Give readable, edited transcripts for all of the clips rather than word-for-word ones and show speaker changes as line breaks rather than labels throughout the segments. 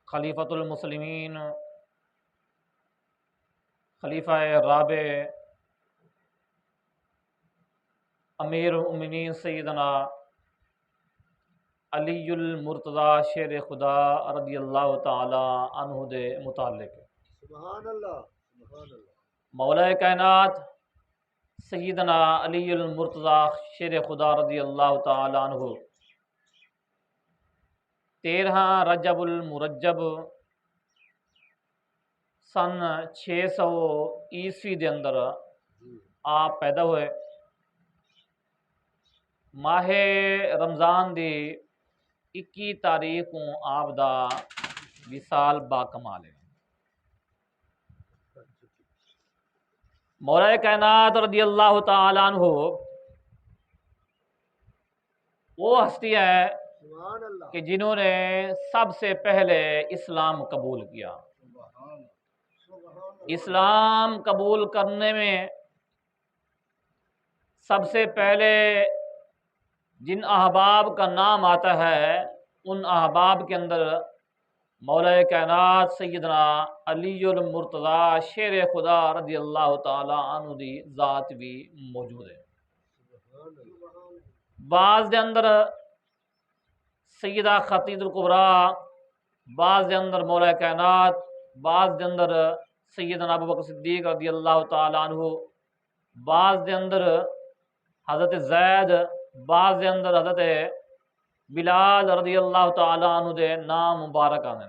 خلیفۃ المسلمین، خلیفہ رابع، امیر المؤمنین سیدنا علی المرتضیٰ شیر خدا رضی اللہ تعالی عنہ دے متعلق
سبحان اللہ سبحان اللہ۔
مولا کائنات سیدنا علی المرتضیٰ شیر خدا رضی اللہ تعالی عنہ 13 رجب المرجب سن 600 عیسوی دے اندر آپ پیدا ہوئے۔ ماہ رمضان دی 21 تاریخ کو آپ دا وصال با کمال ہے۔ مولا کائنات رضی اللہ تعالیٰ عنہ وہ ہستی ہے
سبحان اللہ
کہ جنہوں نے سب سے پہلے اسلام قبول کیا۔
سبحان اللہ۔
اسلام قبول کرنے میں سب سے پہلے جن احباب کا نام آتا ہے ان احباب کے اندر مولا کائنات سیدنا علی المرتضیٰ شیر خدا رضی اللہ تعالی عنہ دی ذات بھی موجود ہے۔ بعض دے اندر سیدہ خدیجہ الکبریٰ، بعض دے اندر مولا کائنات، بعض دے اندر سیدنا ابوبکر صدیق رضی اللہ تعالی عنہ، بعض دے اندر حضرت زید، بعض دے اندر حضرت بلال رضی اللہ تعالی عنہ دے نام مبارک آنے۔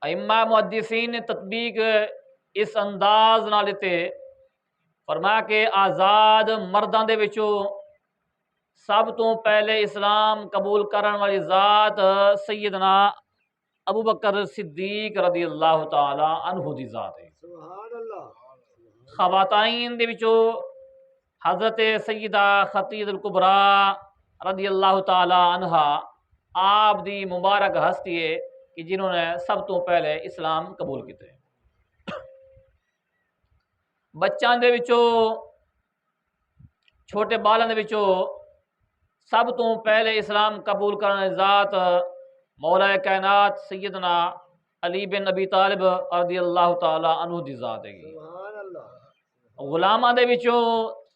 ائمہ محدثین نے تطبیق اس انداز نہ لیتے، فرمایا کہ آزاد مرداں دے وچوں سب تو پہلے اسلام قبول کرن والی ذات سیدنا ابو بکر صدیق رضی اللہ تعالی عنہ دی ذات ہے۔
سبحان اللہ۔
خواتین دے وچوں حضرت سیدہ خدیجہ الکبریٰ رضی اللہ تعالی عنہا آپ دی مبارک ہستی ہے کہ جنہوں نے سب تو پہلے اسلام قبول کیتے۔ بچوں دے وچوں چھوٹے بالاں دے وچوں سب تو پہلے اسلام قبول کرنے ذات مولا کائنات سیدنا علی بن ابی طالب رضی اللہ تعالی عنہ دی ذات ہے۔
سبحان اللہ۔
غلاماں دے وچوں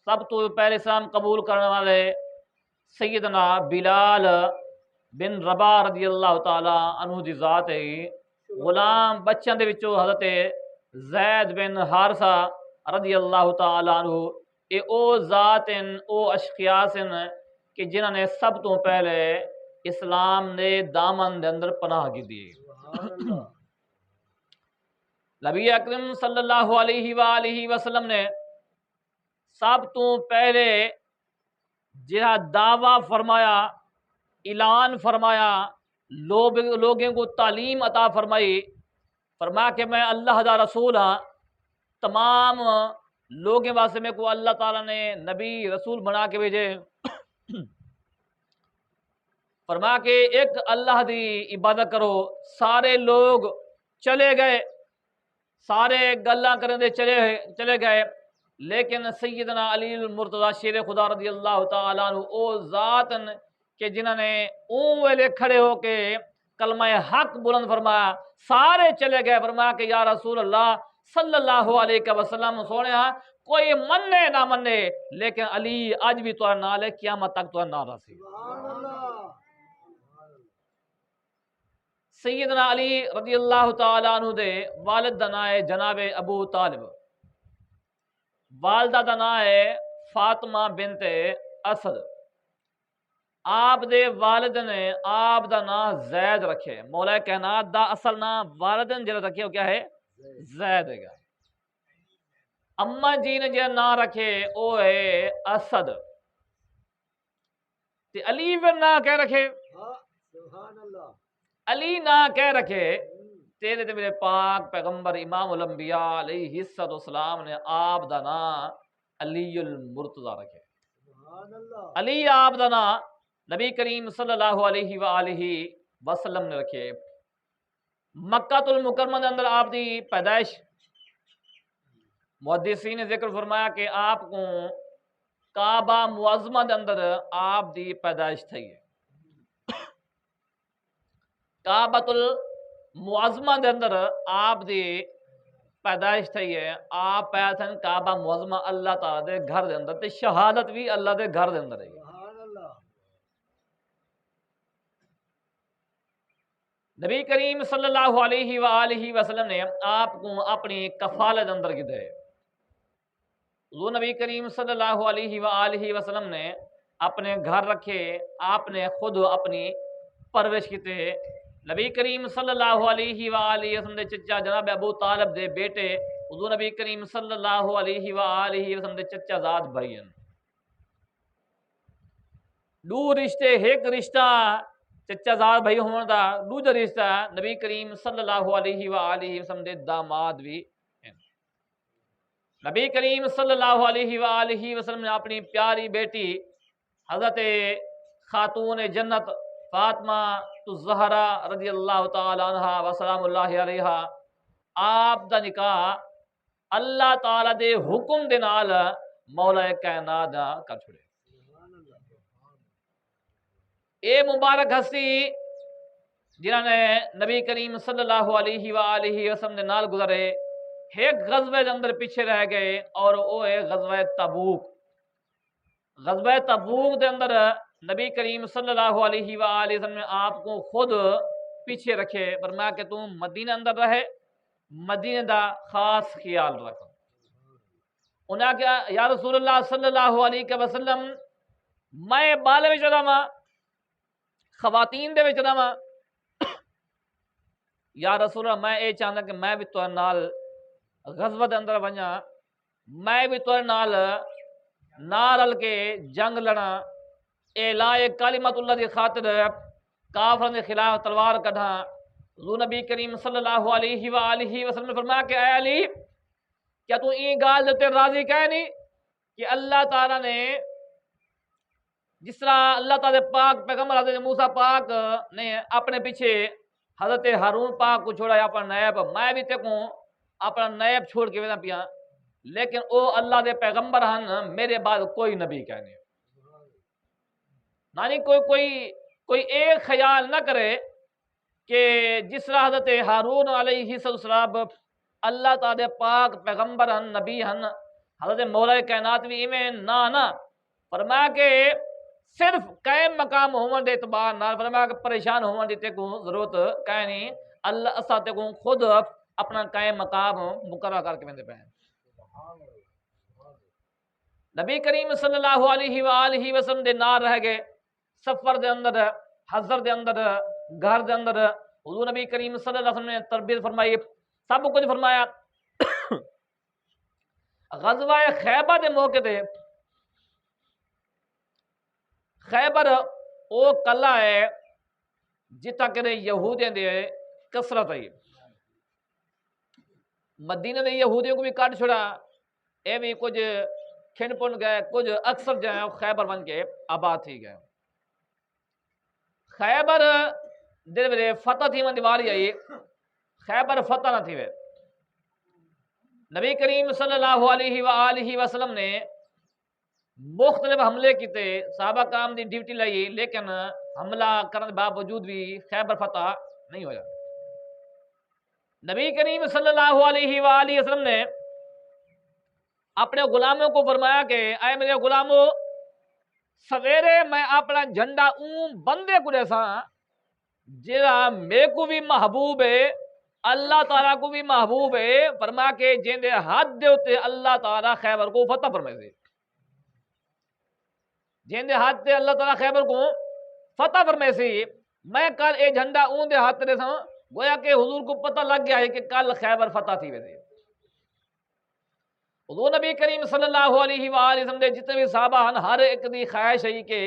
سب تو پہلے اسلام قبول کرنے والے سیدنا بلال بن رباح رضی اللہ تعالی عنہ دی ذات ہے۔ غلام بچوں دے وچوں حضرت زید بن حارثہ رضی اللہ تعالی عنہ، اے او ذات ہیں، او اشخاص ہیں کہ جنہوں نے سب تو پہلے اسلام نے دامن دے اندر پناہ کی دی۔
سبحان اللہ۔
نبی اکرم صلی اللہ علیہ وآلہ وسلم نے سب تو پہلے جہاں دعویٰ فرمایا، اعلان فرمایا، لوگوں کو تعلیم عطا فرمائی، فرمایا کہ میں اللہ دا رسول ہاں، تمام لوگوں واسطے میں کو اللہ تعالیٰ نے نبی رسول بنا کے بھیجے۔ فرمایا کہ ایک اللہ دی عبادت کرو۔ سارے لوگ چلے گئے، سارے گلاں کرنے دے چلے گئے، لیکن سیدنا علی المرتضیٰ شیر خدا رضی اللہ تعالی عنہ او ذات ہیں کہ جنہوں نے اون ویلے کھڑے ہو کے کلمہ حق بلند فرمایا، سارے چلے گئے۔ فرمایا کہ یا رسول اللہ صلی اللہ علیہ وسلم سونے کوئی مننے نہ مننے، لیکن علی اج بھی تو نال ہے، قیامت تک تو نہ رسی۔
سبحان اللہ۔
سیدنا علی رضی اللہ تعالی عنہ دے والد دا نام ہے جناب ابو طالب، والدہ دا نام ہے فاطمہ بنت اسد۔ آپ دے والد نے آپ دا نام زید رکھے۔ مولا کائنات دا اصل نام والد نے جڑا رکھے وہ کیا ہے؟ زید ہے۔ اما جی نے جڑا نام رکھے وہ ہے اسد، تے علی بن نام کہہ رکھے،
ہاں سبحان اللہ۔
علی نام کہہ رکھے تیرے تے میرے پاک پیغمبر امام الانبیاء علیہ السلام نے آپ دا نام علی المرتضیٰ رکھے۔
سبحان اللہ۔
علی آپ دا نام نبی کریم صلی اللہ علیہ وآلہ وسلم نے رکھے۔ مکہ المکرمہ دے اندر آپ دی پیدائش، محدثین نے ذکر فرمایا کہ آپ کو کعبہ معظمہ دے اندر آپ دی پیدائش تھی ہے۔ کعبۃ المعظمہ دے اندر آپ دی پیدائش تھی ہے، آپ پیدا تھن کعبہ معظمہ اللہ تعالیٰ دے گھر دے اندر، تے شہادت بھی اللہ دے گھر دے اندر ہے۔
سبحان اللہ
نبی کریم صلی اللہ علیہ وآلہ وسلم نے آپ کو اپنی کفالت اندر کیتے ہے۔ حضور نبی کریم صلی اللہ علیہ وآلہ وسلم نے اپنے گھر رکھے، آپ نے خود اپنی پرورش کیتے۔ نبی کریم صلی اللہ علیہ وآلہ وسلم دے چچا جناب ابو طالب دے بیٹے حضور نبی کریم صلی اللہ علیہ وآلہ وسلم دے چچا زاد بھائی ہیں۔ دو رشتے، ایک رشتہ چچا زاد بھائی ہون دا، دوجا رشتہ نبی کریم صلی اللہ علیہ وآلہ وسلم دے داماد بھی ہیں۔ نبی کریم صلی اللہ علیہ وآلہ وسلم نے اپنی پیاری بیٹی حضرت خاتون جنت فاطمہ الزہرا رضی اللہ تعالی عنہ وسلام اللہ علیہ آپ دا نکاح اللہ تعالی دے حکم دے نال مولا کائنات دا کر چھڑے۔
سبحان اللہ
اے مبارک ہستی جنہاں نے نبی کریم صلی اللہ علیہ وآلہ وسلم دے نال گزرے، ایک غزوے دے اندر پیچھے رہ گئے اور وہ ہے غزوہ تبوک۔ غزوہ تبوک دے اندر نبی کریم صلی اللہ علیہ وآلہ وسلم نے آپ کو خود پیچھے رکھے، فرمایا کہ تم مدینہ اندر رہے، مدینہ دا خاص خیال رکھ۔ انہاں کہا یا رسول اللہ صلی اللہ علیہ وسلم میں بالے وچ رہاں، خواتین دے وچ رہاں، یا رسول اللہ میں یہ چاہنا کہ میں بھی تو نال غزوہ دے اندر ونجا، میں بھی تو نال رل کے جنگ لڑا، اعلاء کلمت اللہ دی خاطر کافروں کے خلاف تلوار کڈھا۔ حضور نبی کریم صلی اللہ علیہ وآلہ وسلم نے فرمایا کہ اے علی کیا تو این گال دے راضی کہہ نہیں کہ اللہ تعالیٰ نے جس طرح اللہ تعالیٰ پاک پیغمبر حضرت موسیٰ پاک نے اپنے پیچھے حضرت ہارون پاک کو چھوڑا یا اپنا نیب، میں بھی تے کو اپنا نیب چھوڑ کے وینا پیا، لیکن او اللہ دے پیغمبر ہن، میرے بعد کوئی نبی کہنے نانی کوئی ایک خیال نہ کرے کہ جس طرح حضرت ہارون علیہ السلام اللہ تعالیٰ پاک پیغمبر ہن، نبی ہن، حضرت مولا کائنات بھی ایویں نہ فرمایا کہ صرف قائم مقام ہون دے اعتبار نال، فرمایا کہ پریشان ہون دی تے کو ضرورت کہیں نہیں، اللہ اساں تے کو خود اپنا قائم مقام مقرر کر کے ویندے پے۔ نبی کریم صلی اللہ علیہ وآلہ وسلم دے نال رہ گئے، سفر دے اندر، حضر دے اندر، گھر دے اندر حضور نبی کریم صلی اللہ علیہ وسلم نے تربیت فرمائی، سب کچھ فرمایا۔ غزوہ خیبر دے موقع تے خیبر او قلعہ ہے جتا کہ یہودیاں دے کثرت ہے، مدینہ دے یہودیوں کو بھی کٹ چھڑا، اے بھی کچھ کھن پن گئے، کچھ اکثر جو ہے خیبر بن کے آباد تھی گئے۔ خیبر دے ویلے فتح تھی من دیواری آئی، خیبر فتح نہ تھی وے۔ نبی کریم صلی اللہ علیہ وآلہ وسلم نے مختلف حملے کیتے، صحابہ کرام دی ڈیوٹی لائی، لیکن حملہ کرنے کے باوجود بھی خیبر فتح نہیں ہویا۔ نبی کریم صلی اللہ علیہ وآلہ وسلم نے اپنے غلاموں کو فرمایا کہ اے میرے غلاموں، سویرے میں اپنا جھنڈا اون بندے کو دیساں جہاں میرے کو بھی محبوب ہے، اللہ تعالیٰ کو بھی محبوب ہے، فرمایا کہ جن دے ہاتھ دے ہوتے اللہ تعالیٰ خیبر کو فتح فرمائے سے، جن دے ہاتھ دے اللہ تعالیٰ خیبر کو فتح فرمائے سے، میں کل اے جھنڈا اون دے ہاتھ دے ساں، گویا کہ حضور کو پتہ لگ گیا ہے کہ کل خیبر فتح تھی ویسے۔ حضور نبی کریم صلی اللہ علیہ وآلہ وسلم دے جتنے بھی صحابہ ہیں، ہر ایک دی خواہش ہے کہ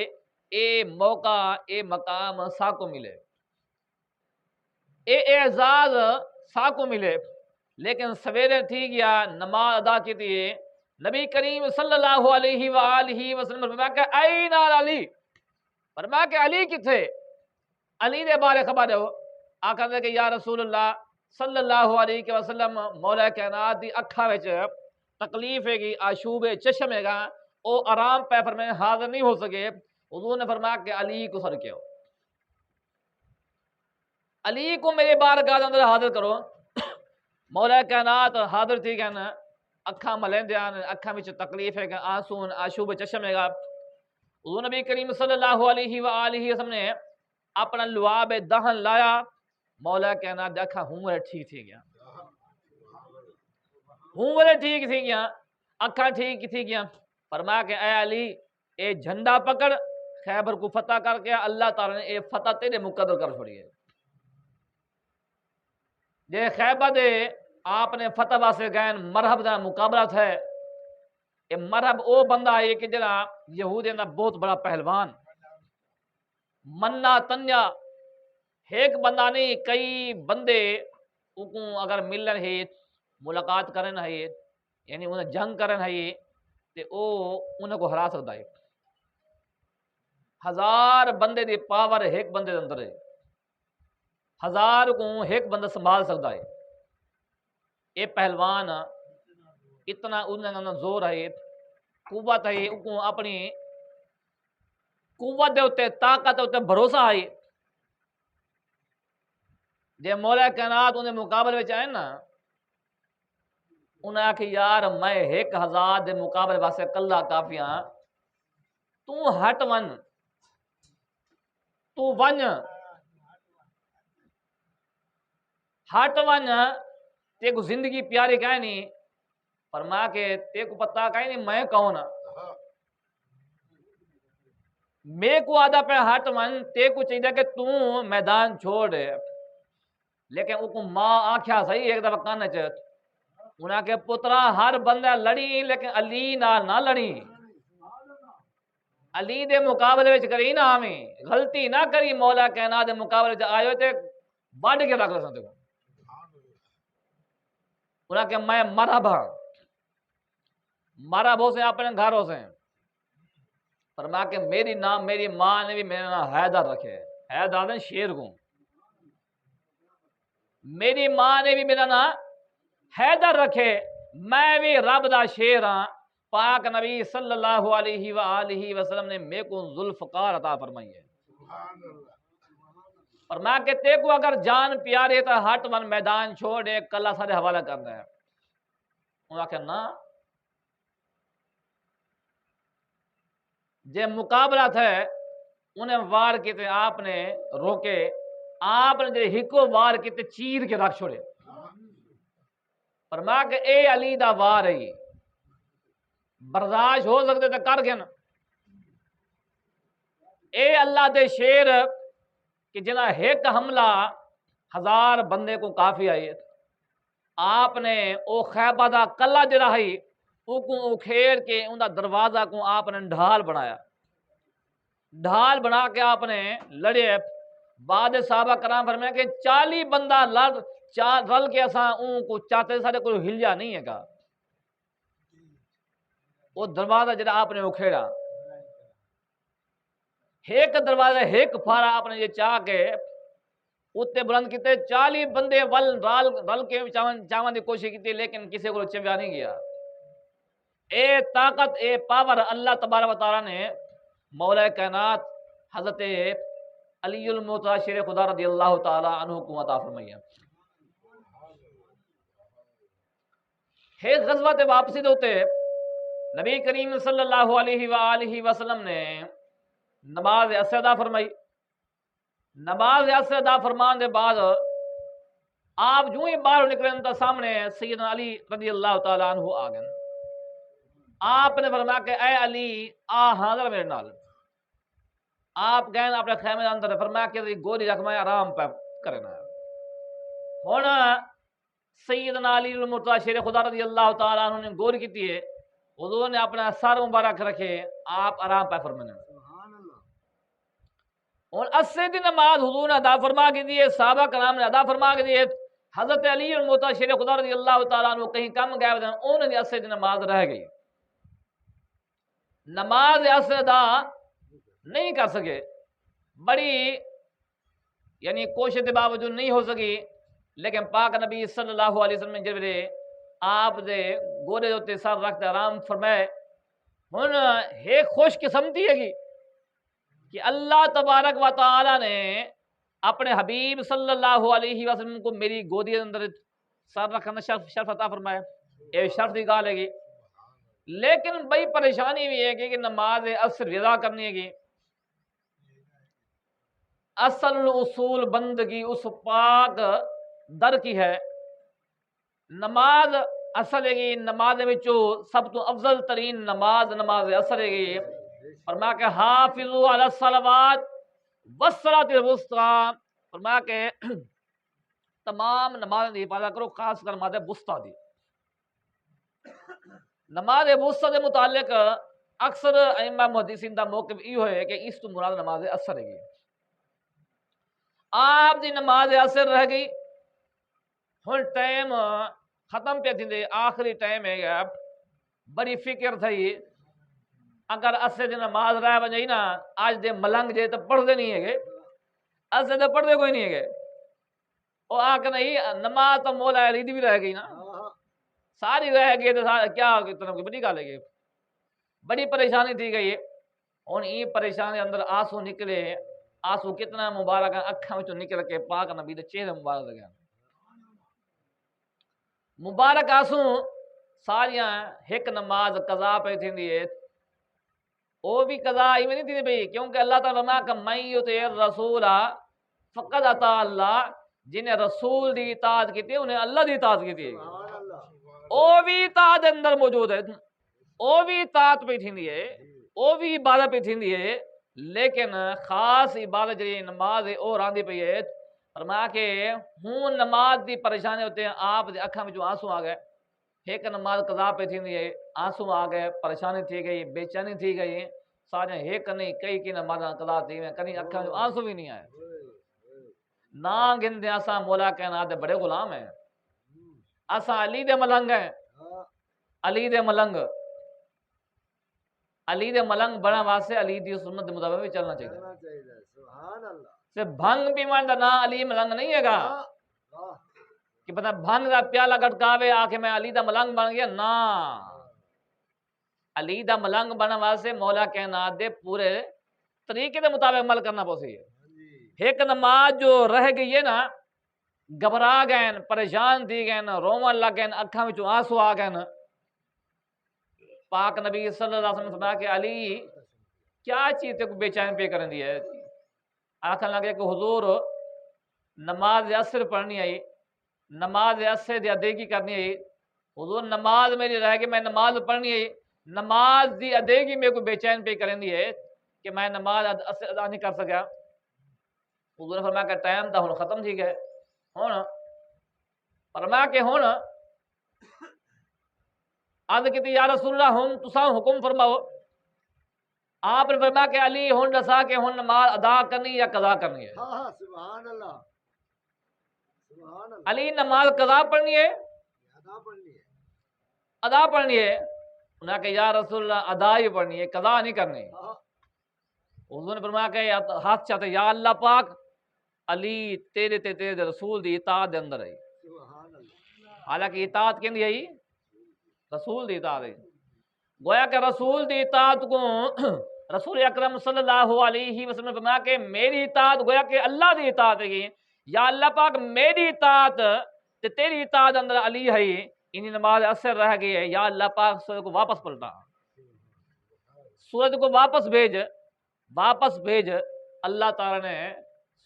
اے موقع، اے مقام سا کو ملے، اے اعزاز سا کو ملے، لیکن سویرے تھی گیا، نماز ادا کی تھی، نبی کریم صلی اللہ علیہ وآلہ وسلم نے فرمایا کہ این علی، فرمایا کہ علی کتھے؟ علی دے بارے خبر ہو، آقا نے کہ یا رسول اللہ صلی اللہ علیہ وسلم مولا کائنات دی اکھا وچ تکلیف ہے گی، آشوب چشم ہے گا، او آرام پہ فرمائے حاضر نہیں ہو سکے، حضور نے فرمایا کہ علی کو سر کیا ہو، علی کو میرے بارگاہ دے اندر حاضر کرو۔ مولا کائنات حاضر تھی کہنا اکھاں ملیندیاں اکھاں وچ تکلیف ہے کہ آنسون آشوب چشم ہے گا۔ حضور نبی کریم صلی اللہ علیہ وآلہ وسلم نے اپنا لعاب دہن لایا، مولا کائنات دے اکھاں ہوں ٹھیک تھی گیا، ہوں ٹھیک تھی گیا، اکھاں ٹھیک تھی گیا۔ فرمایا کہ اے علی اے جھنڈا پکڑ، خیبر کو فتح کر کے اللہ تعالیٰ نے اے فتح تیرے مقدر کر چھوڑی ہے۔ جے خیبر دے آپ نے فتح واسطے گئے مرحب دا مقابلہ ہے، یہ مرحب او بندہ ہے کہ جڑا یہودیاں دا بہت بڑا پہلوان منا تنیا، ایک بندہ نہیں کئی بندے کو اگر ملن ہے ملاقات کرن ہے یعنی انہیں جنگ کرن ہے تے او انہیں کو ہرا سکتا ہے۔ 1000 بندے دی پاور ایک بندے دے اندر ہے، 1000 کو ایک بندہ سنبھال سکتا ہے۔ اے پہلوان اتنا انہیں زور ہے، قوت ہے، کو اپنی قوت دے اتے طاقت دے اتے بھروسہ ہے۔ جے مولا کائنات انہیں مقابلے وچ آئے نا انہیں آکھی یار میں 1000 دے مقابلے واسطے کلا کافی ہاں، تو ہٹ ون، تو ون ہٹ ون، تے کو زندگی پیاری کہیں نہیں، فرمایا کہ تے کو پتہ کہیں نہیں میں کون ہاں، میں کو آدھا پہ ہٹ ون تے کو چاہیے کہ تو میدان چھوڑ دے، لیکن وہ کو ماں آکھیا صحیح ایک دفعہ کان چ انہاں کہ پترا ہر بندہ لڑی لیکن علی نال نہ لڑی، علی دے مقابلے وچ کری نہ آویں، غلطی نہ کری مولا کائنات دے مقابلے وچ آئے تے وڈ کے رکھ لساں تے انہاں کہ میں مرحب ہاں، مرحب ہو سے اپنے گھر ہو سے۔ فرمایا کہ میری نام میری ماں نے بھی میرا نام حیدر رکھے، حیدر نے شیر کو، میری ماں نے بھی میرا نام حیدر رکھے، میں بھی رب دا شیر ہاں۔ پاک نبی صلی اللہ علیہ وآلہ وسلم نے میرے کو ذوالفقار عطا فرمائی ہے۔ فرمایا کہ تے کو اگر جان پیارے تو ہٹ ون میدان چھوڑے کلا سارے حوالہ کرنا ہے۔ انہوں نے نا جے مقابلہ تھے انہیں وار کیتے آپ نے روکے، آپ نے جے ہکو وار کیتے چیر کے رکھ چھوڑے۔ فرمایا کہ اے علی دا وار ہے، برداشت ہو سکتے تو کر گئے نا، اے اللہ دے شیر کہ جنا ایک حملہ 1000 بندے کو کافی آئے، آپ نے او خیبہ دا کلا جڑا ہے او کو اکھیڑ کے ان دا دروازہ کو آپ نے ڈھال بنایا، ڈھال بنا کے آپ نے لڑے۔ بعد صحابہ کرام فرمایا کہ 40 بندہ رل کے اساں اون کو چاہتے سارے کوئی ہلیا نہیں ہے گا، وہ دروازہ جڑا آپ نے اکھیڑا، ایک دروازہ ایک پھارا آپ نے یہ چاہ کے اتنے بلند کیتے، 40 بندے رل کے چاون دی کوشش کی لیکن کسی کو چویا نہیں گیا۔ اے طاقت اے پاور اللہ تبارک و تعالیٰ نے مولا کائنات حضرت علی المرتضیٰ شیر خدا رضی اللہ تعالیٰ عنہ کو عطا فرمائی ہے۔ ایک غزوہ تے واپسی دوتے نبی کریم صلی اللہ علیہ وآلہ وسلم نے نماز عصر ادا فرمائی، نماز عصر ادا فرمان دے بعد آپ جو ہی باہر نکلیں تو سامنے سیدنا علی رضی اللہ تعالیٰ عنہ آ گئے۔ آپ نے فرمایا کہ اے علی آ حاضر میرے نال، آپ گئے اپنے خیمے کے اندر، فرمایا کہ گولی رکھ میں آرام پہ کرنا ہے۔ ہن سیدنا علی المرتضیٰ شیر خدا رضی اللہ تعالیٰ عنہ نے گولی کی ہے، حضور نے اپنا سر مبارک رکھے، آپ آرام پہ فرمانے۔ اور عصر دی نماز حضور نے ادا فرما کے دیے، صحابہ کرام نے ادا فرما کے دیے، حضرت علی المرتضیٰ شیر خدا رضی اللہ تعالیٰ عنہ کہیں کم گئے ہوئے انہوں نے عصر دی نماز رہ گئی، نماز عصر ادا نہیں کر سکے، بڑی یعنی کوشش کے باوجود نہیں ہو سکی، لیکن پاک نبی صلی اللہ علیہ وسلم جب آپ دے گوڑے ہوتے سر رکھتے آرام فرمائے۔ ہن ایک خوش قسمتی ہے کہ اللہ تبارک و تعالی نے اپنے حبیب صلی اللہ علیہ وسلم کو میری گودی کے اندر سر رکھنا شرف عطا فرمایا، یہ شرف کی گال ہے گی۔ لیکن بڑی پریشانی بھی ہے کہ نماز عصر ادا کرنی ہے گی۔ اصل اصول بندگی اس پاک در کی ہے۔ نماز اصل ہے گی، نماز وچوں سب تو افضل ترین نماز نماز عصر ہے گی۔ فرمایا کہ حافظوا علی الصلوات والصلاۃ الوسطیٰ، فرمایا کہ تمام نماز کی حفاظت کرو، خاص کر نماز وسطیٰ دی۔ نماز وسطیٰ کے متعلق اکثر ائمہ محدثین دا موقف یہ ہے کہ اس تو مراد نماز عصر ہے گی۔ آپ دی نماز عصر رہ گئی، ہن ٹائم ختم پہ تھیندے، آخری ٹائم ہے گا، بڑی فکر تھی اگر عصر دی نماز رہ ونجے نا آج دے ملنگ جے تو پڑھ دے نہیں ہے گے، عصر دے پڑھ دے کوئی نہیں ہے گے، وہ آکھ نہیں نماز تو مولا علی دی بھی رہ گئی نا، ساری رہ گئی تو کیا اتنا کوئی بڑی گل ہے، بڑی پریشانی تھی گئی۔ ہن یہ پریشانی اندر آنسو نکلے، آنسو کتنا مبارک اکھاں وچوں نکل کے پاک نبی دے چہرے مبارک لگا، مبارک آنسو ساریاں ایک نماز قضا پہ تھیندی ہے، وہ بھی قضا ہی میں نہیں تھی بھئی، کیونکہ اللہ تعالیٰ فرمایا کہ من یطع الرسول فقد اطاع اللہ، جنہیں رسول دی اطاعت کی تھی انہیں اللہ دی اطاعت کی تھی، وہ بھی اطاعت اندر موجود ہے، وہ بھی اطاعت پہ تھیندی ہے، وہ بھی عبادت پہ تھیندی ہے، لیکن خاص عبادت جی نماز ہے وہ راندی پئی ہے۔ فرمایا کہ ہوں نماز دی پریشانی ہوتے ہیں، آپ دے اکھاں وچوں آنسو آ گئے، ایک نماز قضا پہ تھیندی ہے، آنسو آ گئے، پریشانی تھی گئی، بے چینی تھی گئی، سارے ایک نہیں کئی کی نماز قضا تھی گئی، کہیں اکھاں وچوں آنسو بھی نہیں آئے، نہ گندے اساں مولا کائنات دے بڑے غلام ہیں، اساں علی دے ملنگ ہیں، علی دے ملنگ، علی دے ملنگ بڑا واسطے علی دی سنت دے مطابق بھی چلنا چاہیے،
سبحان اللہ،
صرف بھنگ پیوان دا نا علی ملنگ نہیں ہے گا کہ پتہ بھنگ دا پیالہ گٹکاوے آ کے میں علی دا ملنگ بن گیا، نا، علی دا ملنگ بننے واسطے مولا کائنات دے پورے طریقے دے مطابق عمل کرنا پوسی ہے۔ ایک نماز جو رہ گئی ہے نا، گھبرا گئے، پریشان تھی گئے، رومن لگ گئے، اکھاں وچوں آنسو آ گئے، پاک نبی صلی اللہ علیہ وسلم فرمایا کہ علی کیا چیز تے کو بے چین پہ کرن دی ہے، آکھن لگے کہ حضور نماز عصر پڑھنی آئی، نماز عصر دی ادائیگی کرنی آئی، حضور نماز میری رہ گئی، میں نماز پڑھنی آئی، نماز دی ادائیگی میں کو بے چین پہ کرن دی ہے کہ میں نماز عصر ادا نہیں کر سکیا۔ حضور نے فرمایا کہ ٹائم تا ہن ختم تھی گئے، ہن فرمایا کہ ہن عرض کی یا رسول اللہ ہم تساں حکم فرماؤ، آپ نے فرمایا کہ علی ہن دسا کہ ہن نماز ادا کرنی یا قضا کرنی ہے؟
سبحان اللہ، سبحان اللہ،
علی نماز قضا پڑھنی ہے
ادا پڑھنی ہے،
ادا پڑھنی ہے؟ انہوں نے کہا یا رسول اللہ ادا ہی پڑھنی ہے، قضا نہیں کرنی۔ حضور نے فرمایا کہ ہاتھ چاہتے یا اللہ پاک علی تیرے تے تیرے رسول دی اطاعت دے اندر ہے،
سبحان اللہ،
حالانکہ اطاعت کیندی ہے رسول دی اطاعت ہے، گویا کہ رسول دی اطاعت کو رسول اکرم صلی اللہ علیہ وسلم نے فرمایا کہ میری اطاعت گویا کہ اللہ دی اطاعت ہے، یا اللہ پاک میری اطاعت تے تیری اطاعت اندر علی ہے، انہی نماز اثر رہ گئی ہے، یا اللہ پاک سورج کو واپس پلٹا، سورج کو واپس بھیج، اللہ تعالی نے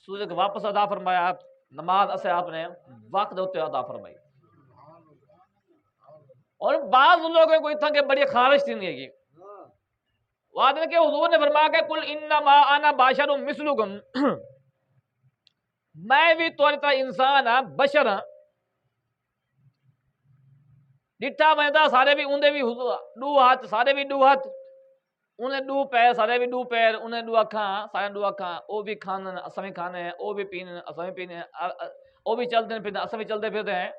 سورج کو واپس ادا فرمایا، نماز اثر آپ نے وقت ہوتے ادا فرمائی۔ اور بعض لوگوں کو اتنا کہ بڑی خارش تھی نہیں ہے وعد کہ حضور نے فرمایا کہ کل انما انا بشر مثلکم، میں بھی تھوڑی طرح انسان ہاں، بشر ہاں، ڈٹھا ویندا سارے بھی اندے بھی دو ہاتھ سارے بھی دو ہاتھ، انہیں دو پیر سارے بھی دو پیر، انہیں دو اکھاں سارے دو اکھاں، وہ بھی کھانا اساں بھی کھانے ہیں، وہ بھی پینے اساں بھی پینے ہیں، وہ بھی چلتے پھرتے اساں بھی چلتے پھرتے ہیں،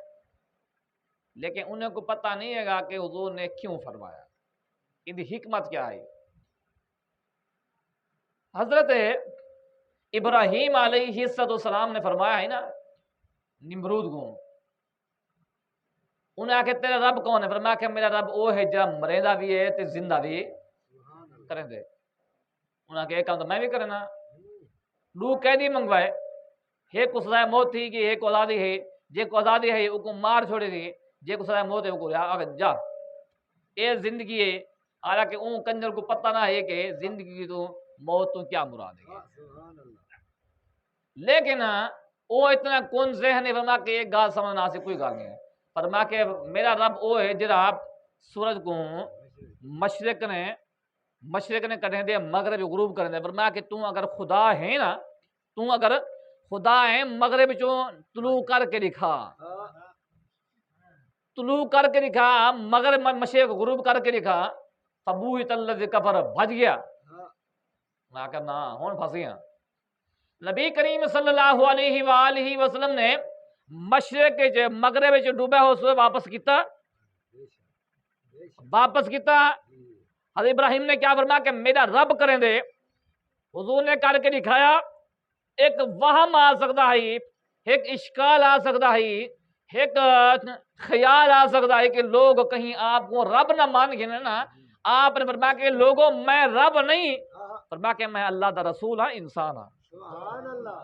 لیکن انہیں کو پتہ نہیں ہے گا کہ حضور نے کیوں فرمایا، ان کی حکمت کیا ہے۔ حضرت ابراہیم علیہ السلام نے فرمایا ہے نا نمرود کو، انہیں آکھے تیرا رب کون ہے؟ فرمایا کہ میرا رب وہ ہے جا مریندہ بھی ہے تے زندہ بھی کریں دے، انہیں آکھے ایک کام تو میں بھی کرنا، دو قیدی منگوائے، ایک کو سزائے موت تھی کہ ایک کو آزادی ہے، جے کو آزادی ہے وہ کو مار چھوڑے تھی، جے کو سزائے موت ہے وہ کو آگے جا اے زندگی ہے، حالانکہ اون کنجر کو پتہ نہ ہے کہ زندگی تو موت تو کیا مراد ہے،
سبحان اللہ
لیکن وہ اتنا کون ذہن ہے فرما کہ ایک گال سمجھنا سے کوئی گال نہیں ہے، فرما کہ میرا رب وہ ہے جڑا سورج کو مشرق نے کٹیں دے مغرب غروب کریں دے، فرما کہ تو اگر خدا ہے نا، تو اگر خدا ہے مغرب چوں طلوع کر کے دکھا، طلوع کر کے دکھا، مغرب مشرق غروب کر کے دکھا، فبوہت الذی کفر بھج گیا، میں کہا نا ہون پھنسی ہیں۔ نبی کریم صلی اللہ علیہ وآلہ وسلم نے مشرق کے مغرب چ ڈوبے ہو سوئے واپس کیتا، حضرت ابراہیم نے کیا فرمایا کہ میرا رب کریں دے، حضور نے کر کے دکھایا، ایک وہم آ سکتا ہے، ایک اشکال آ سکتا ہے، ایک خیال آ سکتا ہے کہ لوگ کہیں آپ کو رب نہ مان گئے نا، آپ نے فرمایا کہ لوگوں میں رب نہیں، فرمایا کہ میں اللہ دا رسول ہاں، انسان ہاں،
سبحان اللہ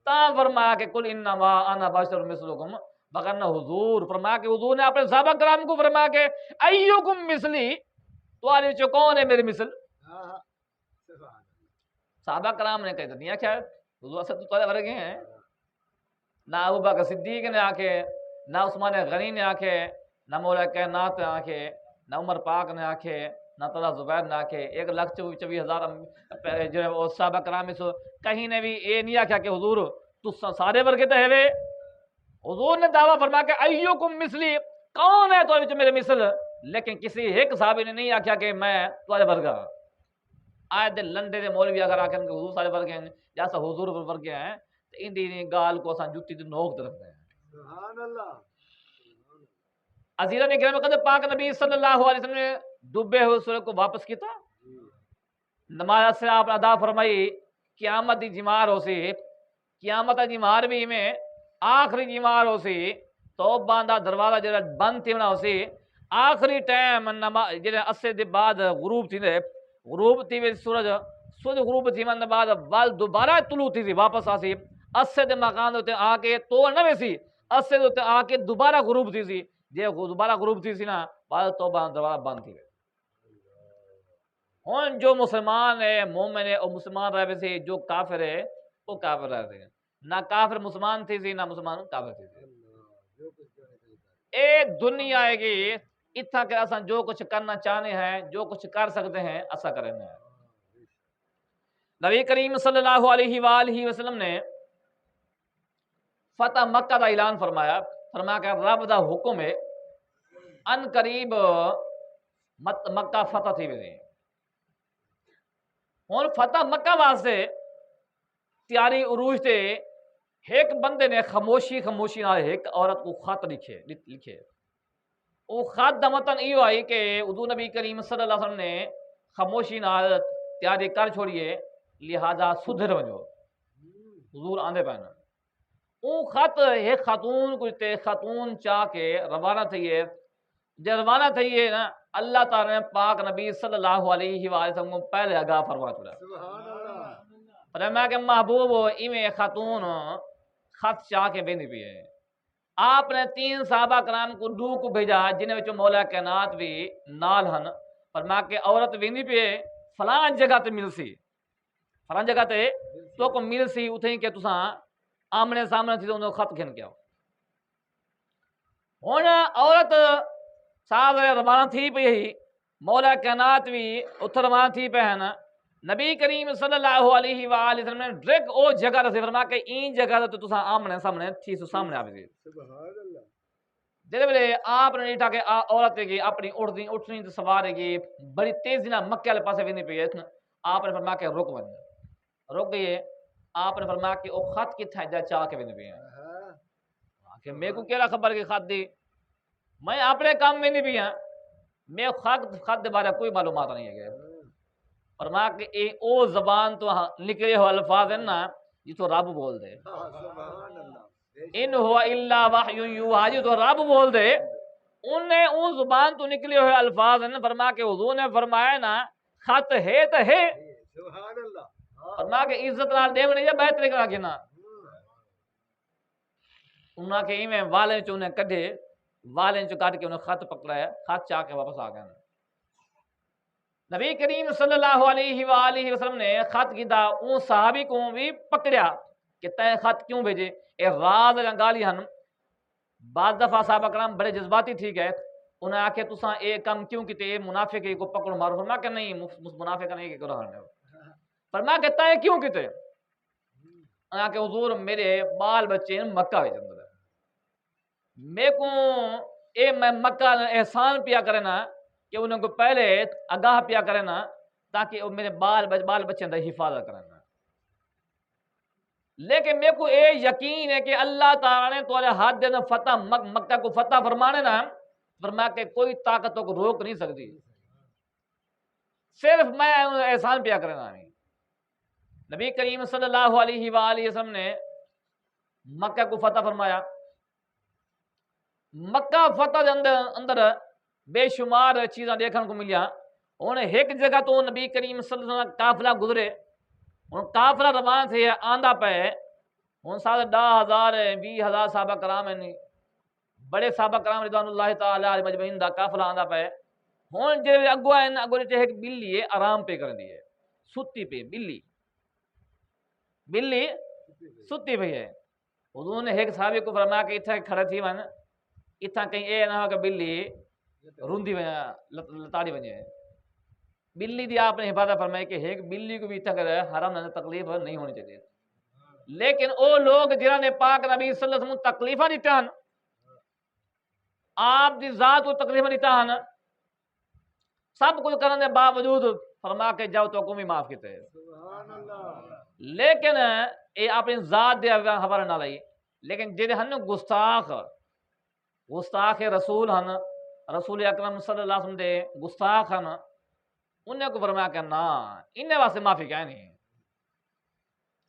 تا فرمایا کہ کل انما انا بشر مثلکم، بغیر حضور فرمایا کہ حضور نے اپنے صحابہ کرام کو فرمایا کہ ایکم مثلی، تمہارے چ کون ہے میری مثل؟
سبحان
صحابہ کرام نے کہا دنیا کیا ہے حضور سے تو تمہارے ورگے ہیں، نہ ابو بکر صدیق نے آکھے، نہ عثمان غنی نے آکھے، نہ مولا کائنات نے آکھے، نہ عمر پاک نے آکھے، نہ طلحہ زبیر نے آکھے، 1,24,000 جو صحابہ کرام میں سو کہیں نے بھی یہ نہیں آکھا کہ حضور تو سارے ورگے تو ہے، حضور نے دعویٰ فرمایا کہ ایکم مثلی، کون ہے تو میرے مثل، لیکن کسی ایک صحابی نے نہیں آکھا کہ میں تمہارے ورگا، آئے دے لنڈے دے مولوی اگر آکھیں کہ حضور سارے ورگے ہیں، جیسا حضور ورگے ہیں، تو ان دی گال کو اساں جُتی تے نوک تے رکھتے ہیں۔
سبحان اللہ
عزیزہ نے گرامی قدر پاک نبی صلی اللہ علیہ وسلم نے ڈوبے ہوئے سورج کو واپس کیتا، نماز سے آپ ادا فرمائی، قیامت دی جمار ہو سی، قیامت دی جمار بھی میں آخری جمار ہو سی، توب باندھا دروازہ جڑا بند تھی ہو سی، آخری ٹائم جڑا اسے دے بعد غروب تھی دے، غروب تھی وے سورج غروب تھی من بعد وال دوبارہ طلوع تھی سی واپس آسی، اسے دے مکان دے آ کے تو نہ ویسی، اسے دے آ کے دوبارہ غروب تھی سی، جے دوبارہ غروب تھی سی نا بعد توبہ دروازہ بند تھی وے۔ ہن جو مسلمان ہے مومن ہے وہ مسلمان رہے سے، جو کافر ہے وہ کافر رہے سے، نہ کافر مسلمان تھی سی نہ مسلمان کافر تھی سی۔ اے دنیا ہے کہ اتنا کہ اساں جو کچھ کرنا چاہنے ہیں، جو کچھ کر سکتے ہیں اسا کریں ہیں۔ نبی کریم صلی اللہ علیہ وآلہ وسلم نے فتح مکہ دا اعلان فرمایا، فرمایا کہ رب دا حکم ہے ان قریب مکہ فتح تھی ویندی، ہن فتح مکہ واسطے تیاری عروج تے ایک بندے نے خاموشی نال ایک عورت کو خط لکھے، وہ خط دا متن ایو آئی کہ حضور نبی کریم صلی اللہ علیہ وسلم نے خاموشی نال تیاری کر چھوڑیے، لہذا سدھر ونجو، حضور آندے پہنا، وہ خط ایک خاتون کو تے خاتون چاہ کے روانہ تھئیے، جب روانہ تھئیے نا اللہ تعالیٰ نے پاک نبی صلی اللہ علیہ وآلہ وسلم کو پہلے آگاہ فرما چھوڑا،
سبحان اللہ
فرمایا کہ محبوب ایویں خاتون خط چاہ کے ویندی پئی ہے، آپ نے 3 صحابہ کرام کو 2 کو بھیجا جنہیں وچوں مولا کائنات بھی نال ہن، فرمایا کہ عورت ویندی پئی ہے فلاں جگہ تے ملسی، فلاں جگہ تے تو کو ملسی، اتھیں کہ تساں آمنے سامنے تھی تو انہوں خط گھن کے آؤ۔ ہن عورت صاحب روانہ تھی پئی ہی، مولا کائنات بھی اتھے روانہ تھی پئے ہیں، نبی کریم صلی اللہ علیہ وآلہ وسلم نے ڈائریکٹ او جگہ رسی، فرمایا کہ این جگہ تے تساں آمنے سامنے تھی سو سامنے آ گئی،
سبحان اللہ
جدے ویلے آپ نے ڈیٹھا کہ عورت کی اپنی اٹھنی تے سوار گئی بڑی تیزی نال مکے والے پاسے ویندی پئی ہے، آپ نے فرمایا کہ رک گئی، آپ نے فرمایا کہ او خط کتھے جا چاہ کے ویندی پئی ہے، کہ میرے کو کیڑا خبر کہ خط دی، میں اپنے کام ویندی پئی ہاں، میں خط دے بارے کوئی معلومات نہیں ہے، فرمایا کہ اے او زبان تو نکلے ہو الفاظ ہیں نا جتوں رب بول دے،
سبحان اللہ
ان ہوا الا وحی یوحا، جو تو رب بول دے انہیں اون زبان تو نکلے ہوئے الفاظ ہیں، فرمایا کہ حضور نے فرمایا نا خط ہے تو ہے،
سبحان اللہ
فرمایا کہ عزت نال دے نہیں یا بہتر طریقے نال گنا، انہاں کے ایویں والیں چ انہیں کڈے، والیں چ کٹ کے انہیں خط پکڑایا، خط چاہ کے واپس آ گئے۔ نبی کریم صلی اللہ علیہ وآلہ وسلم نے خط کیتا اون صحابی کو بھی پکڑیا کہ تے خط کیوں بھیجے، اے راز گالی ہن۔ بعض دفعہ صحابہ کرام بڑے جذباتی تھی گئے، انہیں آکھے تساں اے کم کیوں کیتے، منافق کو پکڑو مارو۔ فرمایا کہ نہیں، منافق نہیں کہ قرآن ہے۔ فرمایا کہ تے کیوں کیتے، انہیں آکھے حضور میرے بال بچے مکہ وچ اندر ہے، میں کو اے میں مکہ احسان پیا کرے نا کہ انہیں کو پہلے آگاہ پیا کرے نا تاکہ وہ میرے بال بچے اندر حفاظت کرنا۔ لیکن میرے کو اے یقین ہے کہ اللہ تعالیٰ نے تمہارے ہاتھ دے فتح مکہ کو فتح فرمانے نا، فرمایا کہ کوئی طاقت کو روک نہیں سکتی، صرف میں احسان پیا کرنا۔ نبی کریم صلی اللہ علیہ وآلہ وسلم نے مکہ کو فتح فرمایا۔ مکہ فتح دے اندر بے شمار چیزاں دیکھنے کو ملیا۔ انہیں ایک جگہ تو نبی کریم صلی اللہ علیہ وسلم قافلہ گزرے، قافلہ روان تھے آندا پہ، ہن سارے 10,000 20,000 صحابہ کرام ہیں، بڑے صحابہ کرام رضوان اللہ تعالی علیہ مجمعین دا قافلہ آندا پہ۔ ہن جے اگو ہیں اگو ایک بلی ہے آرام پہ کر دی ہے، ستی پہ بلی ستی پئی ہے۔ حضور نے ایک صحابی کو فرمایا کہ اتھا کھڑا تھی ون، اتھا کہیں اے نہ ہو کہ بلی روندی لتاڑی ونجے۔ بلی دی آپ نے حفاظت فرمائی کہ ایک بلی کو بھی اتنا کرے حرام نہ تکلیف نہیں ہونی چاہیے۔ لیکن او لوگ جنہاں نے پاک نبی صلی اللہ علیہ وسلم تکلیفاں دیتا ہن، آپ دی ذات کو تکلیفاں دیتا ہن، سب کچھ کرنے دے باوجود فرما کے جاؤ تو بھی معاف کیتے۔
سبحان اللہ۔
لیکن اے اپنی ذات دے حوالے نہ لئی، لیکن جڑے ہن گستاخ رسول ہن، رسول اکرم صلی اللہ علیہ وسلم دے گستاخ ہن، انہیں کو فرمایا کہ نا انہیں واسطے معافی کہہ نہیں۔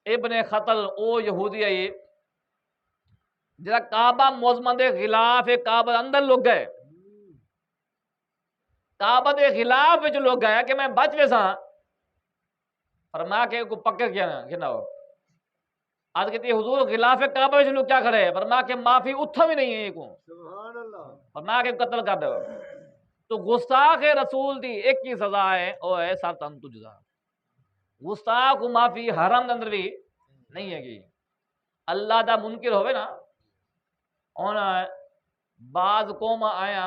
ابن خطل او یہودی ہے جڑا کعبہ معظمہ دے خلاف کعبہ اندر لوگ گئے، کعبہ دے خلاف جو لوگ گئے کہ میں بچ ویسا، فرمایا کہ کو پکڑ کیا نا ہو آج کہتے حضور خلاف کعبہ وچ لوگ کیا کھڑے، فرمایا کہ معافی اتھا بھی نہیں ہے کو،
سبحان اللہ۔
فرمایا کہ قتل کر دو۔ تو گستاخ رسول دی ایک ہی سزا ہے، وہ ہے سر تن تجزا۔ گستاخ کو معافی حرام دے اندر بھی نہیں ہے گی۔ اللہ دا منکر ہوئے نا، اور بعض قوم آیا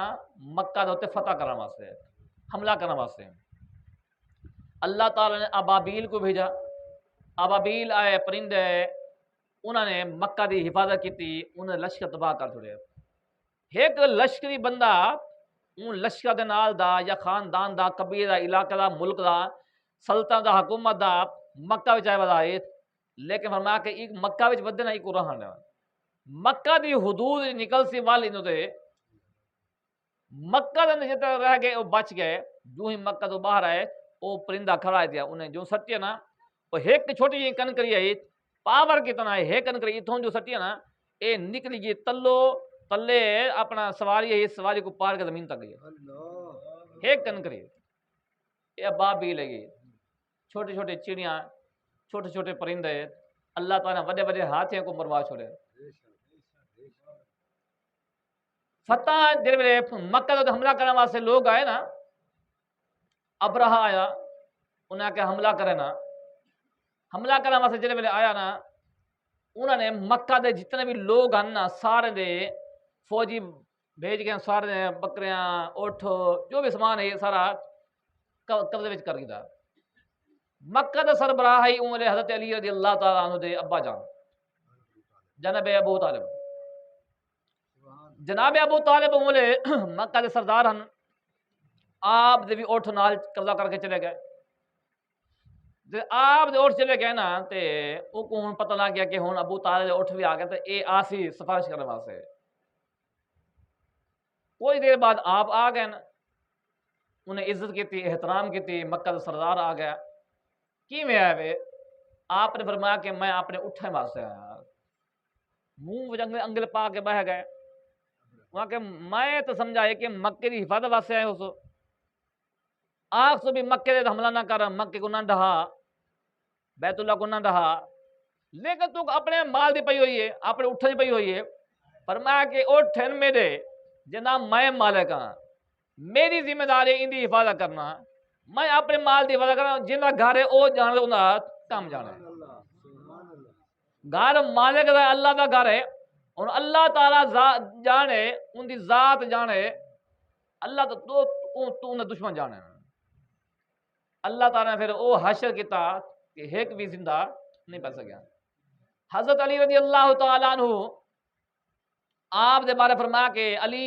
مکہ دے فتح کرنے واسطے، حملہ کرنے واسطے، اللہ تعالیٰ نے ابابیل کو بھیجا۔ ابابیل آئے پرندے، انہوں نے مکہ دی حفاظت کی تھی، انہیں لشکر تباہ کر چھوڑے۔ ایک لشکری بندہ ان لشکر دے نال دا یا خاندان دا قبیلے دا علاقہ دا ملک دا سلطنت دا حکومت دا مکہ وچ آئے ودا، لیکن فرمایا کہ ایک مکہ وچ ودے نہ ایک رہن مکہ دی حدود نکل سی والی نو تے مکہ دے اندر جتے رہ گئے وہ بچ گئے۔ جو ہی مکہ تو باہر آئے وہ پرندہ کھڑا ہے دیا، انہیں جو سٹی ہے نا وہ ایک چھوٹی جی کنکری ہے، پاور کتنا ہے، ایک کنکری اتھوں جو سٹی ہے نا اے نکلی گئی تلے اپنا سواری ہے، سواری کو پار کے زمین تک گئی ایک کنکری۔ یہ ابابیل ہے گی، چھوٹے چھوٹے چڑیاں، چھوٹے چھوٹے پرندے، اللہ تعالیٰ نے بڑے بڑے ہاتھیوں کو مروا چھوڑے۔ فتح جب مکہ تو حملہ کرنے واسطے لوگ آئے نا، ابرہا آیا، انہیں آکے حملہ کرے نا، حملہ کرنے واسطے جب آیا نا، انہوں نے مکہ دے جتنے بھی لوگ ہیں نا سارے دے فوجی بھیج گئے، سارے دے بکریاں اٹھ جو بھی سامان ہے سارا قبضے وچ کر گیا۔ مکہ دے سربراہ ہی عمر حضرت علی رضی اللہ تعالیٰ عنہ دے ابا جان جناب ابو طالب، جناب ابو طالب مولے مکہ دے سردار ہیں، آپ دے بھی اٹھ نال قبضہ کر کے چلے گئے۔ آپ دے اٹھ چلے گئے نا تے او کو ہن پتہ لگ گیا کہ ہن ابو طالب دے اٹھ بھی آ گئے تے اے آسی سفارش کرنے واسطے۔ کوئی دیر بعد آپ آ گئے نا، انہیں عزت کی تھی، احترام کی تھی، مکہ دا سردار آ گیا۔ کی میں آئے وے؟ آپ نے فرمایا کہ میں اپنے اٹھنے واسطے آیا، منہ انگل پا کے بہ گئے۔ وہاں کہ میں تو سمجھائے کہ مکے دی حفاظت واسطے آئے ہو سو، آپ سو بھی مکے دے حملہ نہ کر، مکے کو نہ ڈہا، بیت اللہ کو نہ ڈہا، لیکن تو اپنے مال دی پئی ہوئی ہے، اپنے اٹھنے دی پئی ہوئی ہے، فرمایا کہ اٹھن میرے جنا میں مالک ہاں، میری ذمہ داری ان دی حفاظت کرنا، میں اپنے مال دی حفاظت کرنا، جنہ گھر ہے او جان انہاں کام جانا ہے۔
سبحان اللہ
گھر مالک دا اللہ دا گھر ہے، اور اللہ تعالیٰ جانے ان دی ذات جانے، اللہ تو انہیں دشمن جانے۔ اللہ تعالیٰ نے پھر او حشر کیتا کہ ایک بھی زندہ نہیں پا سکیا۔ حضرت علی رضی اللہ تعالیٰ عنہ آپ دے بارے فرمایا کہ علی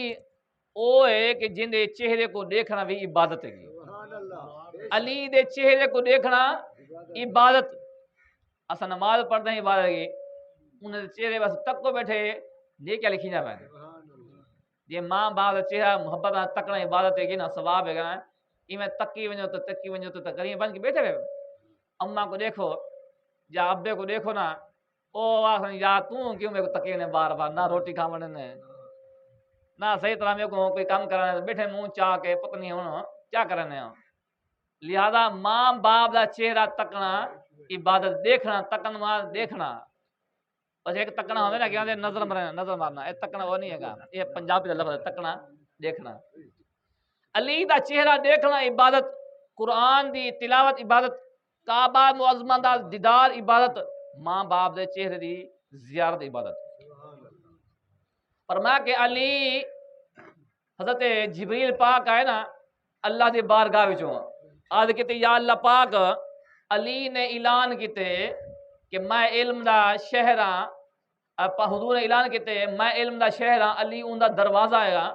او ہے کہ جن دے چہرے کو دیکھنا بھی عبادت ہے۔
سبحان اللہ
علی دے چہرے کو دیکھنا عبادت، اسا نماز پڑھتے ہیں عبادت ہے، انہیں دے چہرے بس تک کو بیٹھے نیکیاں لکھی جا پائے۔
سبحان اللہ
یہ ماں باپ دا چہرہ محبت نال تکنا عبادت ہے کہ نا ثواب ہے گا، ایویں تکی ونجو تو تکریم بن کے بیٹھے ہوئے۔ اماں کو دیکھو یا ابے کو دیکھو نا، او آخر یا تو کیوں میرے کو تکے نے بار بار، نہ روٹی کھاونے نے نہ صحیح طرح میرے کو کوئی کام کرانے، بیٹھے منہ چاہ کے پتہ نہیں ہوں کیا کرنے ہوں۔ لہذا ماں باپ دا چہرہ تکنا عبادت، دیکھنا تکن ماں دیکھنا، بس ایک تکنا ہوتا ہے نا کہ نظر مرنا، نظر مارنا، یہ تکنا وہ نہیں ہے گا، یہ پنجابی لفظ ہے تکنا دیکھنا۔ علی دا چہرہ دیکھنا عبادت، قرآن دی تلاوت عبادت، کعبہ معظمہ دا دیدار عبادت، ماں باپ دے چہرے دی زیارت عبادت۔ فرمایا کہ علی حضرت جبریل پاک آئے نا اللہ دی بارگاہ وچوں، آج کہتے یا اللہ پاک علی نے اعلان کیتے کہ میں علم دا شہر ہاں، حضور نے اعلان کیتے میں علم دا شہر ہاں، علی اون دا دروازہ ہے گا،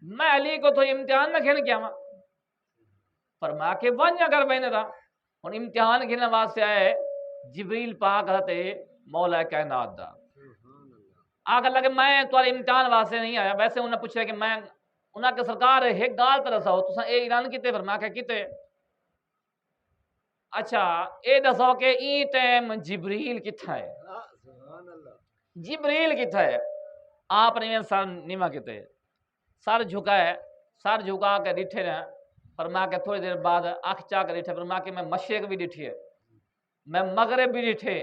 میں علی کو تو امتحان نہ کھیل کیا ماں۔ فرمایا کہ ون اگر بہنے تھا ہن امتحان کھیلنے واسطے آئے جبریل پاک حضرت مولا کائنات دا، آگے لگے میں تو امتحان واسطے نہیں آیا، ویسے انہیں پوچھا کہ میں انہاں کے سرکار ایک گال تے دساؤ تساں اے اعلان کیتے؟ فرمایا کہ کیتے؟ اچھا اے دساؤ کہ ای ٹائم جبریل کتھا ہے؟
سبحان اللہ
جبریل کتھا ہے؟ آپ نے سر نیما کیتے، سر جھکائے، سر جھکا کے ڈٹھے رہے، فرمایا کہ تھوڑی دیر بعد آنکھ چاہ کے ڈٹھے، فرمایا کہ میں مشرق بھی ڈٹھی ہے، میں مغرب بھی ڈٹھے،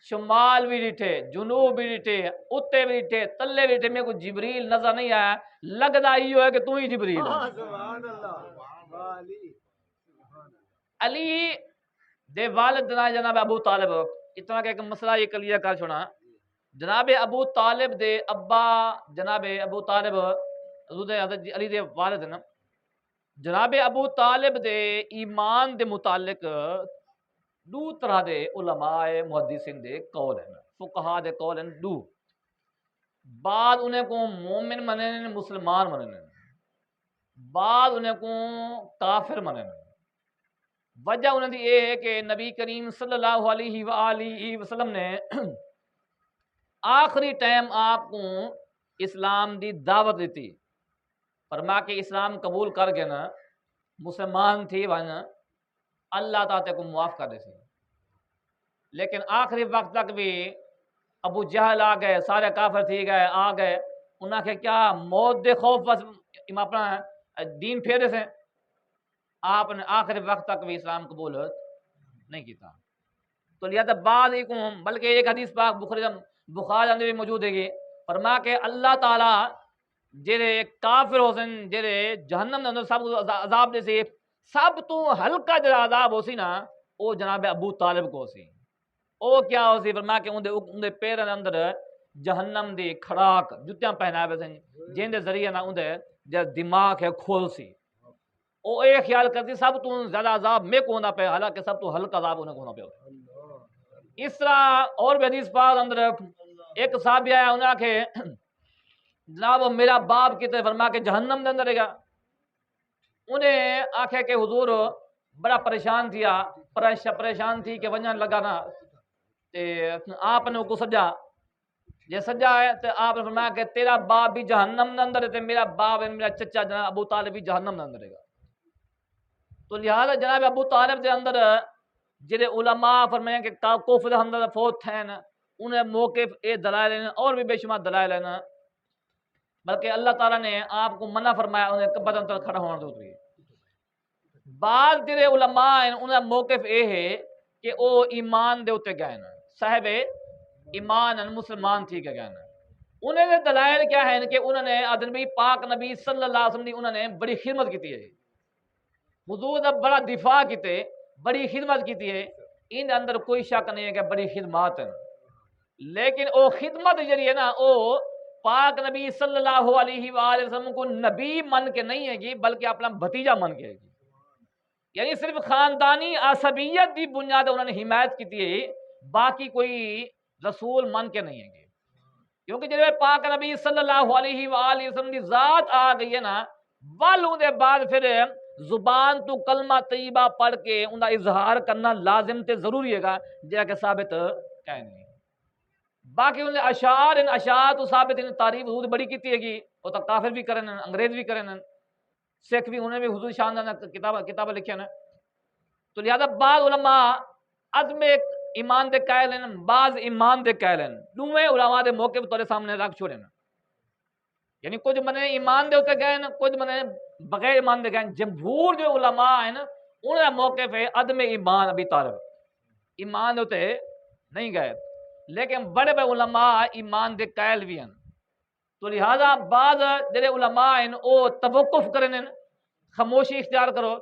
شمال بھی ڈٹھے، جنوب بھی ڈٹھے، اتے بھی ڈٹھے، تلے بھی ڈٹھے، میرے کو جبریل نظر نہیں آیا، لگدا ایو ہے کہ تو ہی جبریل ہے۔
سبحان اللہ علی سبحان اللہ
علی دے والد جناب ابو طالب، اتنا کہ ایک مسئلہ یہ کلیئر کر چھوڑا، جناب ابو طالب دے ابا جناب ابو طالب حضرت علی دے والد نا، جناب ابو طالب دے ایمان دے متعلق دو طرح دے علماء محدثین دے قول ہیں، فقہا دے قول ہیں دو، بعد انہیں کو مومن مننے مسلمان مننے، بعد انہیں کو کافر مننے۔ وجہ انہیں دی یہ ہے کہ نبی کریم صلی اللہ علیہ وآلہ وسلم نے آخری ٹائم آپ کو اسلام دی دعوت دیتی، فرما کہ اسلام قبول کر کے نا مسلمان تھی ون اللہ تعالیٰ کو معاف کر دے سی، لیکن آخری وقت تک بھی ابو جہل آ گئے، سارے کافر تھی گئے، آ گئے، انہاں کے کیا موت دے خوف بس اپنا دین پھیرے سے، آپ نے آخری وقت تک بھی اسلام قبول نہیں کیتا۔ تو لہذا بعد ہی کو بلکہ ایک حدیث پاک بخاری اندر بھی موجود ہے گی، فرما کہ اللہ تعالیٰ جڑے کافر ہو سن، جڑے جہنم دے اندر سب عذاب دے سی، سب تو ہلکا جڑا عذاب ہو سی نا وہ جناب ابو طالب کو سی، او کیا ہو سی؟ فرما کہ ان دے پیرن اندر جہنم دی کھڑاک جتیاں پہنائے ہوئے سن، جن دے ذریعے نا ان دے دماغ ہے کھول سی، او اے خیال کرتی سب تو زیادہ عذاب میں کو ہونا پہ، حالانکہ سب تو ہلکا عذاب انہیں کو ہونا پہ۔ اس طرح اور بھی حدیث پاک اندر ایک صحابی آیا، انہاں کہ جناب میرا باپ کی طرف، فرما کہ جہنم دے اندر ہے گا، انہیں آکھے کہ حضور بڑا پریشان تھیا، پریشان تھی کہ ونجن لگا نا، تے آپ نے کو سجا، یہ سجا ہے تو آپ نے فرمایا کہ تیرا باپ بھی جہنم دے اندر ہے، تے میرا باپ ہے، میرا چچا جناب ابو طالب بھی جہنم دے اندر ہے گا۔ تو لہذا جناب ابو طالب دے اندر جڑے علماء فرمائیں کہ کفر دے اندر فوت تھے نا، انہیں موقف اے دلائل ہیں اور بھی بے شمار دلائل ہیں، بلکہ اللہ تعالیٰ نے آپ کو منع فرمایا انہیں قبر اندر کھڑا ہونے دو۔ بعض جڑے علماء ہیں انہیں موقف اے ہے کہ او ایمان دے اتے گئے نا، صاحب ایمان مسلمان تھی کہ انہوں نے دلائل کیا ہے کہ انہوں نے آدمی پاک نبی صلی اللہ علیہ وسلم دی انہوں نے بڑی خدمت کی ہے، حضور دا بڑا دفاع کیتے، بڑی خدمت کی ہے، ان اندر کوئی شک نہیں ہے کہ بڑی خدمات ہیں، لیکن او خدمت جڑی ہے نا او پاک نبی صلی اللہ علیہ وآلہ وسلم کو نبی من کے نہیں ہے گی بلکہ اپنا بھتیجا من کے ہے گی، یعنی صرف خاندانی عصبیت دی بنیاد انہوں نے حمایت کی ہے، باقی کوئی رسول من کے نہیں ہے گی، کیونکہ جب پاک نبی صلی اللہ علیہ وآلہ وسلم کی ذات آ گئی ہے نا والوں دے بعد پھر زبان تو کلمہ طیبہ پڑھ کے ان کا اظہار کرنا لازم تے ضروری ہے گا جہاں کہ ثابت کہیں نہیں، باقی ان اشعار ان اشعار تو ثابت ان تعریف حضور بڑی کیتی ہے گی، وہ تو کافر بھی کرن انگریز بھی کرن سکھ بھی انہیں بھی حضور شاندان کتاب لکھے نا، تو لہذا بعض علماء عدم ایمان دے قائل ہیں، بعض ایمان دے قائل ہیں، دوویں علماء دے موقف تورے سامنے رکھ چھوڑے نا، یعنی کچھ منے ایمان دے ہوتے گئے نا، کچھ منے بغیر ایمان دے گئے، جمہور جو علماء ہیں نا انہوں نے موقف ہے عدم ایمان ابی طالب، ایمان دے ہوتے نہیں گئے، لیکن بڑے بڑے علماء ایمان دے قائل بھی ہیں، تو لہذا بعض جڑے علماء ہیں وہ توقف کرنے خاموشی اختیار کرو،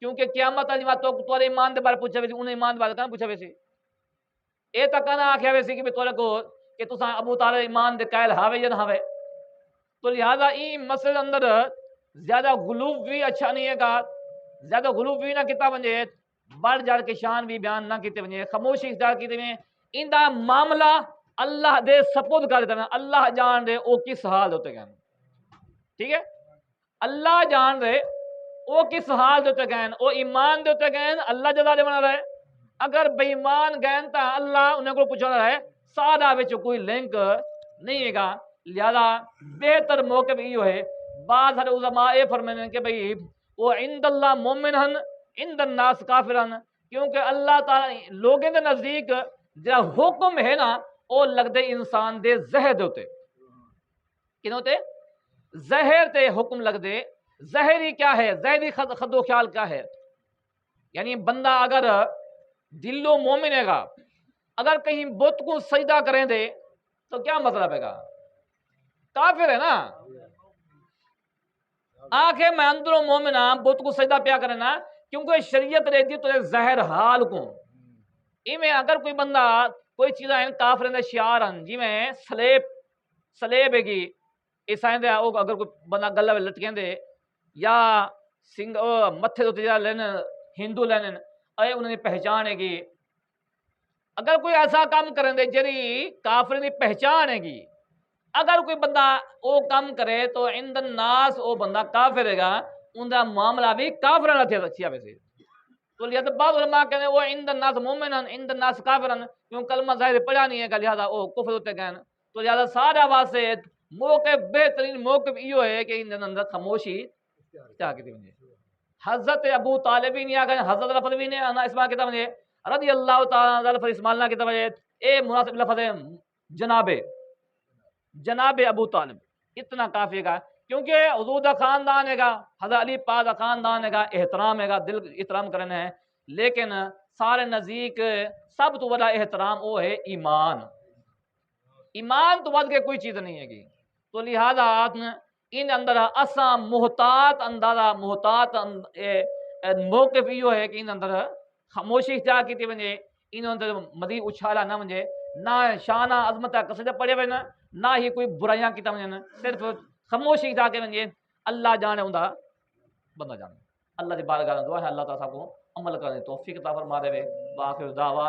کیونکہ قیامت والی بات تو ایمان دے بارے پوچھے ویسی انہیں ایمان دے بارے کہاں پوچھے ویسی، اے تک نہ آخیا ویسی کہ تورے کو کہ تساں ابو طالب ایمان دے قائل ہاوے یا نہ ہاوے، تو لہذا این مسئلے اندر زیادہ غلوف بھی اچھا نہیں ہے گا، زیادہ غلوف بھی نہ کیتا ونجے، بڑھ جڑ کے شان بھی بیان نہ کیتے ونجے، خاموشی اختیار کیتے ونجے، ان دا معاملہ اللہ دے سپرد کر دینا، اللہ جان دے او کس حال ہوتے گئے، ٹھیک ہے، اللہ جان دے او کس حال ہوتے گئے، او ایمان دے ہوتے گئے، اللہ جزا دے بنا رہے، اگر بے ایمان گئے تا اللہ انہیں کو پوچھنا رہے، سادہ وچ کوئی لنک نہیں ہے گا، لہذا بہتر موقف یہ ہے، بعض علماء یہ فرماتے ہیں کہ بھئی وہ عند اللہ مومن ہن عند الناس کافر ہن، کیونکہ اللہ تعالی لوگوں کے نزدیک جہاں حکم ہے نا وہ لگتے انسان دے زہر دے ہوتے، کنوں تے زہر تے حکم لگتے، زہری کیا ہے، زہری خد و خیال کیا ہے، یعنی بندہ اگر دلو مومن ہے گا اگر کہیں بت کو سجدہ کریں دے تو کیا مطلب ہے گا، کافر ہے نا، آنکھیں میں اندروں مومن ہاں بت کو سجدہ پیا کرنا، کیونکہ شریعت رہتی تو زہر حال کو میں اگر کوئی بندہ کوئی چیز ہیں کافر دے شعار ہیں جی میں سلیب ہے گی عیسائیں دے اگر کوئی بندہ گلہ میں لٹکیں دے یا متھے تو لین ہندو لین اے انہیں پہچان ہے گی، اگر کوئی ایسا کام کریں دے جری کافر دی پہچان ہے گی، اگر کوئی بندہ وہ کام کرے تو عند الناس وہ بندہ کافر ہے گا، ان کا معاملہ بھی کافر نہ تھیا ویسے، تو لہذا بعض علماء کہتے ہیں وہ عند الناس مومن عند الناس کافر، کیوں کلمہ ظاہر پڑھا نہیں ہے گا لہذا وہ کفر ہوتے گئے، تو لہذا سارا واسطے موقف بہترین موقف یہ ہے کہ ان اندر خاموشی کیا کہتے ہیں، حضرت ابو طالب بھی نہیں آ گئے، حضرت لفظ بھی نہیں آنا اسماء کتاب ہے رضی اللہ تعالیٰ لفظ اسماء کتاب ہے، اے مناسب لفظ ہے جناب ابو طالب، اتنا کافی گا، کیونکہ حضور دا خاندان ہے گا، حضرت علی پاک دا خاندان ہے گا، احترام ہے گا، دل احترام کرنا ہے، لیکن سارے نزدیک سب تو بڑا احترام وہ ہے ایمان، ایمان تو بڑھ کے کوئی چیز نہیں ہے گی، تو لہذا ان اندر اساں محتاط اندازہ محتاط موقف یہ ہے کہ ان اندر خاموشی اختیار کی ونجے، ان اندر مزید اچھالا نہ ونجے، نہ شانہ عظمت قصیدہ پڑھے ونے، نہ ہی کوئی برائیاں کی ونجن، صرف خاموشی اختیار کے ونجے، اللہ جانے ہوندا بندہ جانے، اللہ دی بارگاہ میں دعا ہے اللہ تعالیٰ کو عمل کرنے توفیق عطا فرما دے، وآخر دعوانا